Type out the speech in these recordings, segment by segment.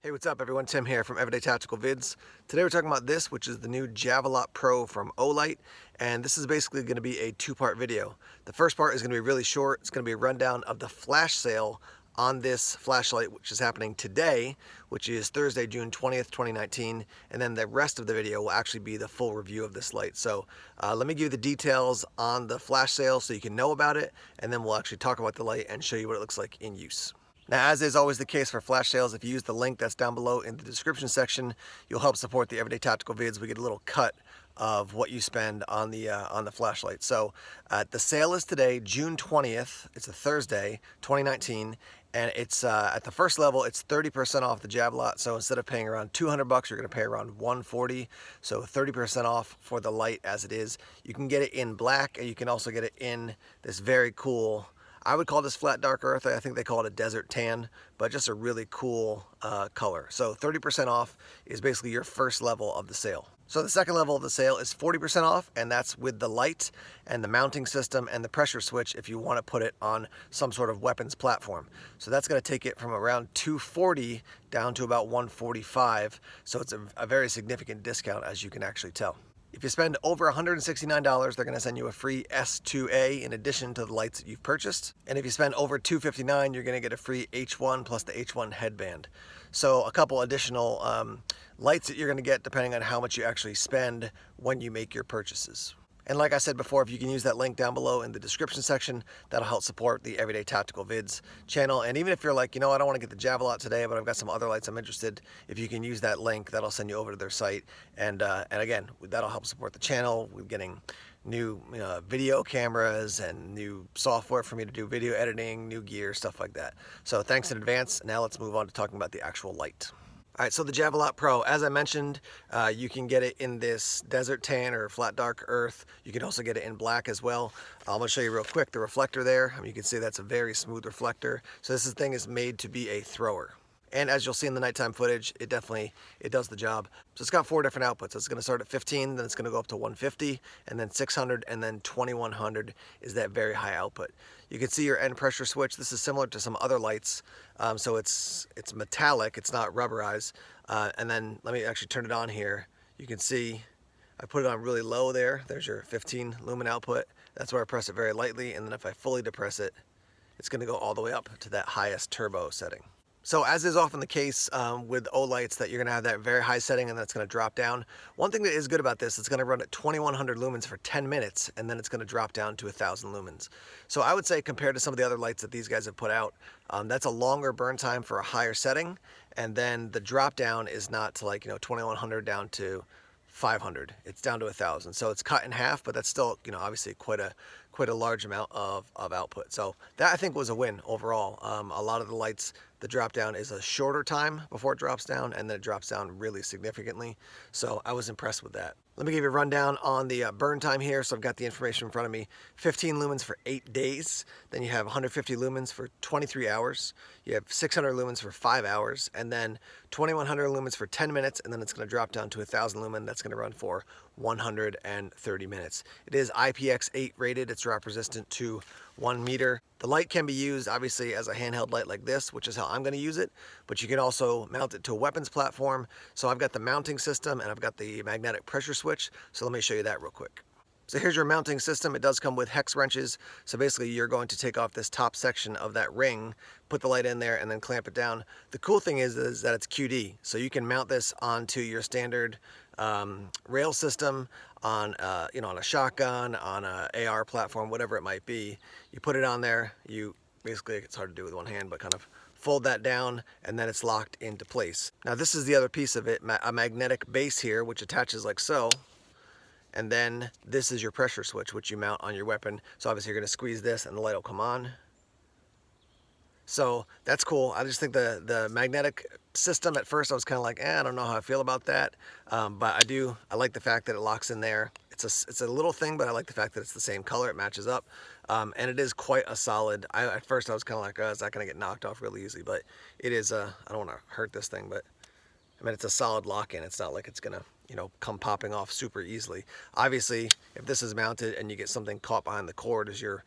Hey, what's up everyone? Tim here from Everyday Tactical Vids. Today we're talking about this, which is the new Javelot Pro from Olight, and this is basically going to be a two-part video. The first part is going to be really short. It's going to be a rundown of the flash sale on this flashlight, which is happening today, which is Thursday, June 20th, 2019, and then the rest of the video will actually be the full review of this light. So let me give you the details on the flash sale so you can know about it, and then we'll actually talk about the light and show you what it looks like in use. Now, as is always the case for flash sales, if you use the link that's down below in the description section, you'll help support the Everyday Tactical Vids. We get a little cut of what you spend on the flashlight. So the sale is today, June 20th. It's a Thursday, 2019, and it's at the first level, it's 30% off the Javelot. So instead of paying around 200 bucks, you're going to pay around 140. So 30% off for the light as it is. You can get it in black, and you can also get it in this very cool, I would call this flat dark earth. I think they call it a desert tan, but just a really cool color. So 30% off is basically your first level of the sale. So the second level of the sale is 40% off, and that's with the light and the mounting system and the pressure switch if you want to put it on some sort of weapons platform. So that's going to take it from around 240 down to about 145. So it's a very significant discount, as you can actually tell. If you spend over $169, they're going to send you a free S2A in addition to the lights that you've purchased. And if you spend over $259, you're going to get a free H1 plus the H1 headband. So a couple additional lights that you're going to get depending on how much you actually spend when you make your purchases. And like I said before, if you can use that link down below in the description section, that'll help support the Everyday Tactical Vids channel. And even if you're like, I don't want to get the Javelot today, but I've got some other lights I'm interested, if you can use that link, that'll send you over to their site. And again, that'll help support the channel. We're getting new video cameras and new software for me to do video editing, new gear, stuff like that. So thanks in advance. Now let's move on to talking about the actual light. All right, so the Javelot Pro, as I mentioned, you can get it in this desert tan or flat dark earth. You can also get it in black as well. I'm going to show you real quick the reflector there. You can see that's a very smooth reflector. So this thing is made to be a thrower. And as you'll see in the nighttime footage, it does the job. So it's got 4 different outputs. It's going to start at 15, then it's going to go up to 150, and then 600, and then 2100 is that very high output. You can see your end pressure switch. This is similar to some other lights. So it's metallic, it's not rubberized. And then let me actually turn it on here. You can see I put it on really low there. There's your 15 lumen output. That's where I press it very lightly. And then if I fully depress it, it's going to go all the way up to that highest turbo setting. So as is often the case with Olights, that you're going to have that very high setting and then it's going to drop down. One thing that is good about this, it's going to run at 2100 lumens for 10 minutes and then it's going to drop down to 1000 lumens. So I would say compared to some of the other lights that these guys have put out, that's a longer burn time for a higher setting. And then the drop down is not to 2100 down to 500. It's down to 1000. So it's cut in half, but that's still, obviously quite a large amount of output. So that I think was a win overall. A lot of the lights, the drop down is a shorter time before it drops down, and then it drops down really significantly. So I was impressed with that. Let me give you a rundown on the burn time here. So I've got the information in front of me. 15 lumens for 8 days. Then you have 150 lumens for 23 hours. You have 600 lumens for 5 hours. And then 2100 lumens for 10 minutes. And then it's going to drop down to 1000 lumen. That's going to run for 130 minutes. It is IPX8 rated. It's drop resistant to 1 meter. The light can be used obviously as a handheld light like this, which is how I'm going to use it, but you can also mount it to a weapons platform. So I've got the mounting system and I've got the magnetic pressure switch. So let me show you that real quick. So here's your mounting system. It does come with hex wrenches. So basically you're going to take off this top section of that ring, put the light in there, and then clamp it down. The cool thing is that it's QD. So you can mount this onto your standard rail system, on on a shotgun, on a AR platform, whatever it might be. You put it on there, you basically, it's hard to do with one hand, but kind of fold that down and then it's locked into place. Now this is the other piece of it, a magnetic base here which attaches like so. And then this is your pressure switch, which you mount on your weapon. So obviously you're going to squeeze this and the light will come on. So that's cool. I just think the magnetic system at first I was kind of like, I don't know how I feel about that. But I like the fact that it locks in there. It's a little thing, but I like the fact that it's the same color. It matches up. And it is quite a solid. At first I was kind of like, is that going to get knocked off really easy? But it is, I don't want to hurt this thing, but I mean, it's a solid lock-in. It's not like it's going to, come popping off super easily. Obviously, if this is mounted and you get something caught behind the cord as you're,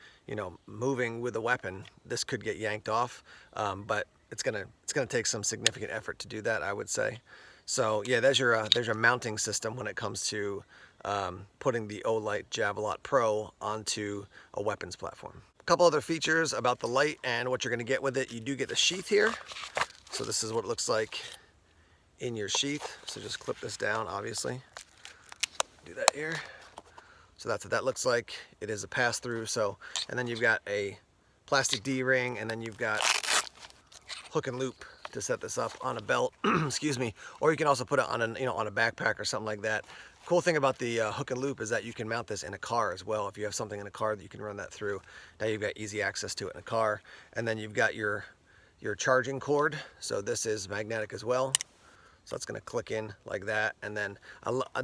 moving with a weapon, this could get yanked off. But it's gonna take some significant effort to do that, I would say. So yeah, there's your mounting system when it comes to putting the Olight Javelot Pro onto a weapons platform. A couple other features about the light and what you're going to get with it. You do get the sheath here. So this is what it looks like in your sheath. So just clip this down, obviously. Do that here. So that's what that looks like. It is a pass-through. So, and then you've got a plastic D-ring, and then you've got hook and loop to set this up on a belt. Excuse me. Or you can also put it on on a backpack or something like that. Cool thing about the hook and loop is that you can mount this in a car as well. If you have something in a car that you can run that through, now you've got easy access to it in a car. And then you've got your charging cord. So this is magnetic as well. So it's going to click in like that. And then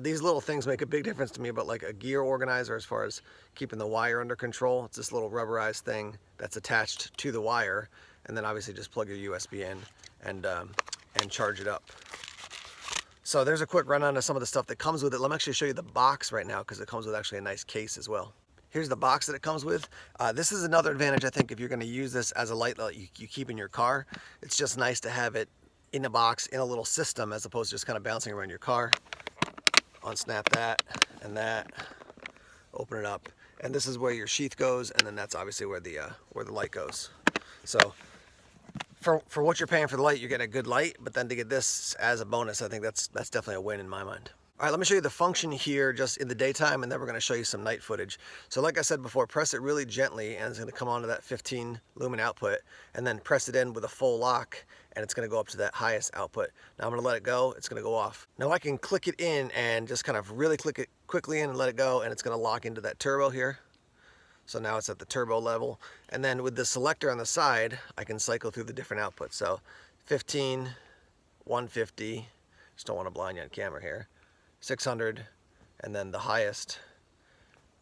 these little things make a big difference to me, but like a gear organizer as far as keeping the wire under control. It's this little rubberized thing that's attached to the wire. And then obviously just plug your USB in and charge it up. So there's a quick rundown of some of the stuff that comes with it. Let me actually show you the box right now because it comes with actually a nice case as well. Here's the box that it comes with. This is another advantage, I think, if you're going to use this as a light that you keep in your car. It's just nice to have it in a box, in a little system, as opposed to just kind of bouncing around your car. Unsnap that and that. Open it up. And this is where your sheath goes, and then that's obviously where the light goes. So for what you're paying for the light, you're getting a good light, but then to get this as a bonus, I think that's definitely a win in my mind. All right, let me show you the function here just in the daytime, and then we're going to show you some night footage. So like I said before, press it really gently, and it's going to come onto that 15 lumen output, and then press it in with a full lock, and it's going to go up to that highest output. Now I'm going to let it go. It's going to go off. Now I can click it in and just kind of really click it quickly in and let it go, and it's going to lock into that turbo here. So now it's at the turbo level. And then with the selector on the side, I can cycle through the different outputs. So 15, 150, just don't want to blind you on camera here, 600, and then the highest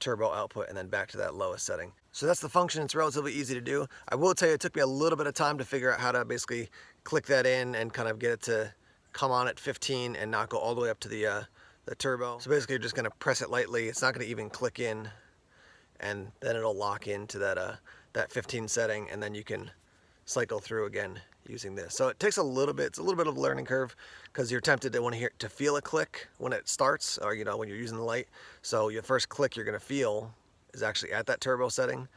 turbo output, and then back to that lowest setting. So that's the function. It's relatively easy to do. I will tell you it took me a little bit of time to figure out how to basically click that in and kind of get it to come on at 15 and not go all the way up to the turbo. So basically you're just going to press it lightly. It's not going to even click in, and then it'll lock into that 15 setting, and then you can cycle through again using this. So it takes a little bit, it's a little bit of a learning curve because you're tempted to feel a click when it starts, or when you're using the light. So your first click you're going to feel is actually at that turbo setting.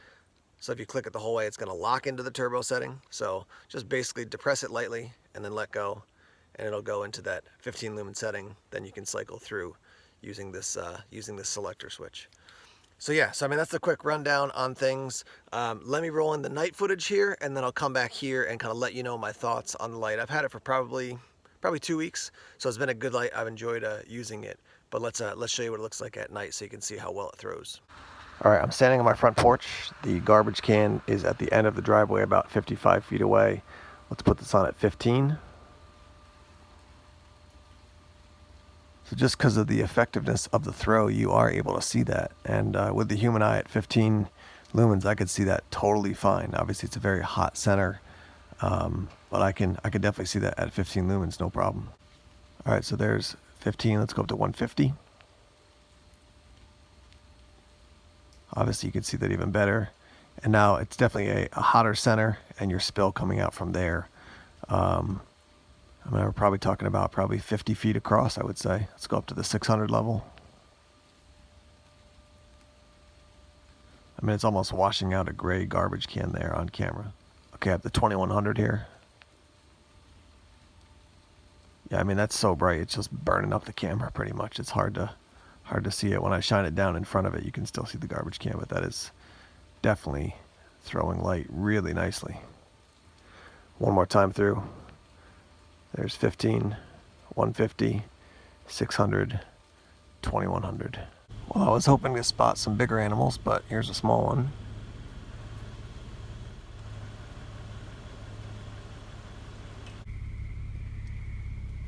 So if you click it the whole way, it's going to lock into the turbo setting. So just basically depress it lightly and then let go, and it'll go into that 15 lumen setting. Then you can cycle through using this selector switch. So yeah, so I mean, that's the quick rundown on things. Let me roll in the night footage here, and then I'll come back here and kind of let you know my thoughts on the light. I've had it for probably 2 weeks, so it's been a good light. I've enjoyed using it. But let's show you what it looks like at night so you can see how well it throws. All right, I'm standing on my front porch. The garbage can is at the end of the driveway, about 55 feet away. Let's put this on at 15. So just because of the effectiveness of the throw, you are able to see that. And with the human eye at 15 lumens, I could see that totally fine. Obviously, it's a very hot center, but I could definitely see that at 15 lumens, no problem. All right, so there's 15. Let's go up to 150. Obviously, you can see that even better. And now it's definitely a hotter center, and your spill coming out from there. I mean, we're probably talking about 50 feet across, I would say. Let's go up to the 600 level. I mean, it's almost washing out a gray garbage can there on camera. Okay, I have the 2100 here. Yeah, I mean, that's so bright. It's just burning up the camera pretty much. It's hard to see it. When I shine it down in front of it, you can still see the garbage can, but that is definitely throwing light really nicely. One more time through. There's 15, 150, 600, 2100. Well, I was hoping to spot some bigger animals, but here's a small one.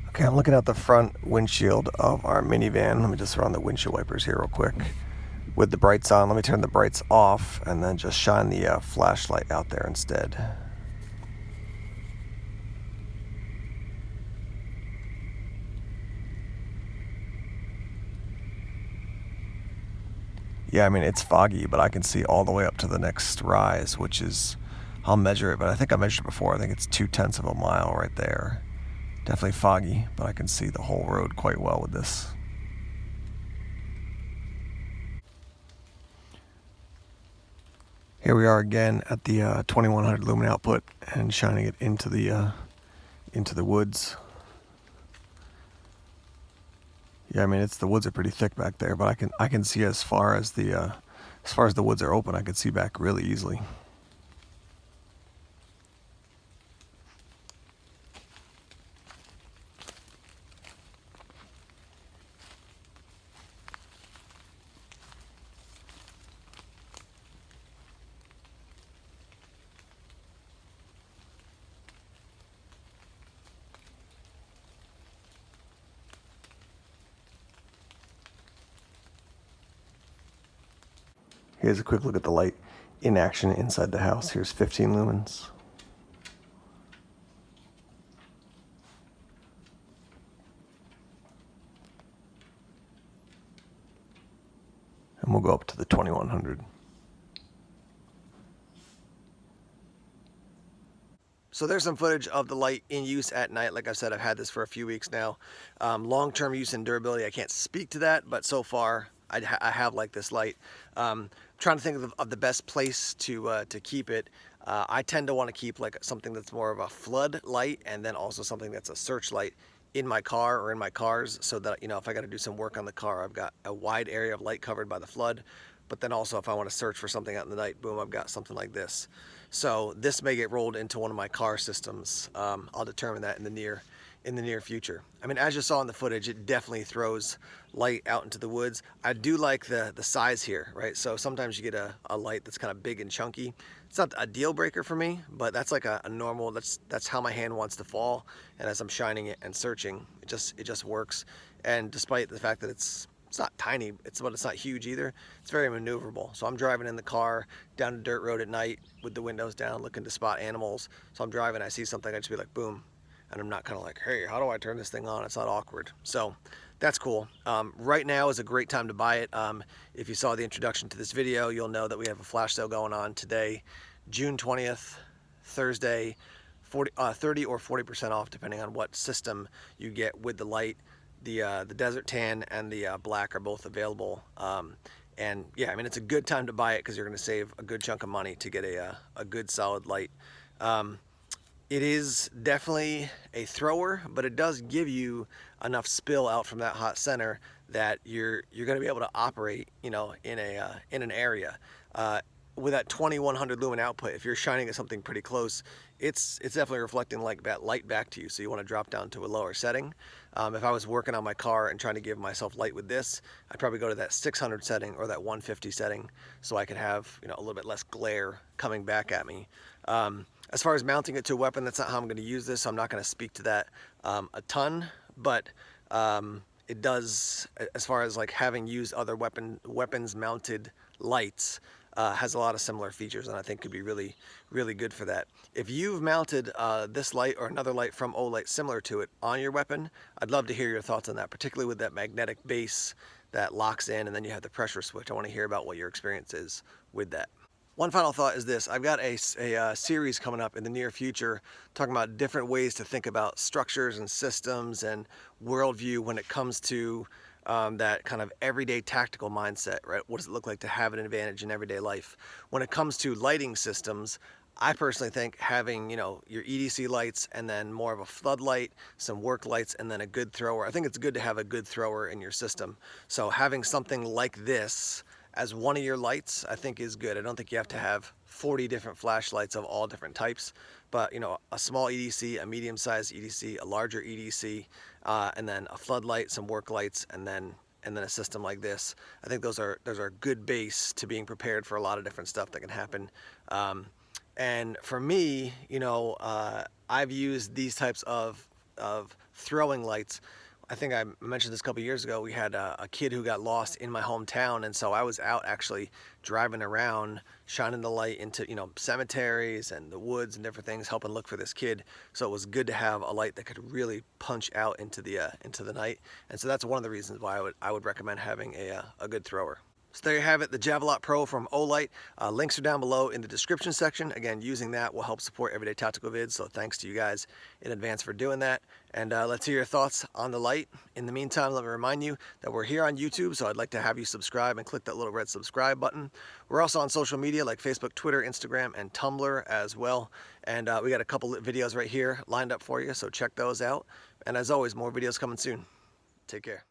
Okay, I'm looking out the front windshield of our minivan. Let me just run the windshield wipers here real quick. With the brights on, let me turn the brights off and then just shine the flashlight out there instead. Yeah, I mean, it's foggy, but I can see all the way up to the next rise, which is I'll measure it, but I think I measured it before. I think it's 2/10 of a mile right there. Definitely foggy, but I can see the whole road quite well with this. Here we are again at the 2100 lumen output and shining it into the woods. Yeah, I mean the woods are pretty thick back there, but I can see as far as the woods are open, I can see back really easily. Here's a quick look at the light in action inside the house. Here's 15 lumens. And we'll go up to the 2100. So there's some footage of the light in use at night. Like I said, I've had this for a few weeks now. Long-term use and durability, I can't speak to that, but so far I have liked this light. Trying to think of the best place to keep it. I tend to want to keep like something that's more of a flood light, and then also something that's a searchlight in my car or in my cars, so that, you know, if I got to do some work on the car, I've got a wide area of light covered by the flood. But then also if I want to search for something out in the night, boom, I've got something like this. So this may get rolled into one of my car systems. I'll determine that in the near future. I mean, as you saw in the footage, it definitely throws light out into the woods. I do like the size here, right? So sometimes you get a light that's kind of big and chunky. It's not a deal breaker for me, but that's like a normal, that's how my hand wants to fall. And as I'm shining it and searching, it just works. And despite the fact that it's not tiny, but it's not huge either, it's very maneuverable. So I'm driving in the car down a dirt road at night with the windows down, looking to spot animals. So I'm driving, I see something, I just be like, boom. And I'm not kind of like, hey, how do I turn this thing on? It's not awkward. So that's cool. Right now is a great time to buy it. If you saw the introduction to this video, you'll know that we have a flash sale going on today, June 20th, Thursday, 30 or 40% off, depending on what system you get with the light. The desert tan and the black are both available. And yeah, I mean, it's a good time to buy it because you're going to save a good chunk of money to get a good solid light. It is definitely a thrower, but it does give you enough spill out from that hot center that you're going to be able to operate, you know, in an area. With that 2100 lumen output, if you're shining at something pretty close, it's definitely reflecting like that light back to you. So you want to drop down to a lower setting. If I was working on my car and trying to give myself light with this, I'd probably go to that 600 setting or that 150 setting, so I could have, you know, a little bit less glare coming back at me. As far as mounting it to a weapon, that's not how I'm going to use this, so I'm not going to speak to that a ton, but it does, as far as like having used other weapons mounted lights, has a lot of similar features, and I think could be really, really good for that. If you've mounted this light or another light from Olight similar to it on your weapon, I'd love to hear your thoughts on that, particularly with that magnetic base that locks in and then you have the pressure switch. I want to hear about what your experience is with that. One final thought is this. I've got a series coming up in the near future talking about different ways to think about structures and systems and worldview when it comes to that kind of everyday tactical mindset, right? What does it look like to have an advantage in everyday life? When it comes to lighting systems, I personally think having, you know, your EDC lights and then more of a floodlight, some work lights, and then a good thrower. I think it's good to have a good thrower in your system. So having something like this as one of your lights, I think is good. I don't think you have to have 40 different flashlights of all different types, but, you know, a small EDC, a medium-sized EDC, a larger EDC, and then a floodlight, some work lights, and then a system like this. I think those are a good base to being prepared for a lot of different stuff that can happen. And for me, you know, I've used these types of throwing lights. I think I mentioned this a couple years ago. We had a kid who got lost in my hometown, and so I was out actually driving around, shining the light into, you know, cemeteries and the woods and different things, helping look for this kid. So it was good to have a light that could really punch out into the night. And so that's one of the reasons why I would recommend having a good thrower. So there you have it, the Javelot Pro from Olight. Links are down below in the description section. Again, using that will help support Everyday Tactical Vids, so thanks to you guys in advance for doing that. And let's hear your thoughts on the light. In the meantime, let me remind you that we're here on YouTube, so I'd like to have you subscribe and click that little red subscribe button. We're also on social media like Facebook, Twitter, Instagram, and Tumblr as well. And we got a couple of videos right here lined up for you, so check those out. And as always, more videos coming soon. Take care.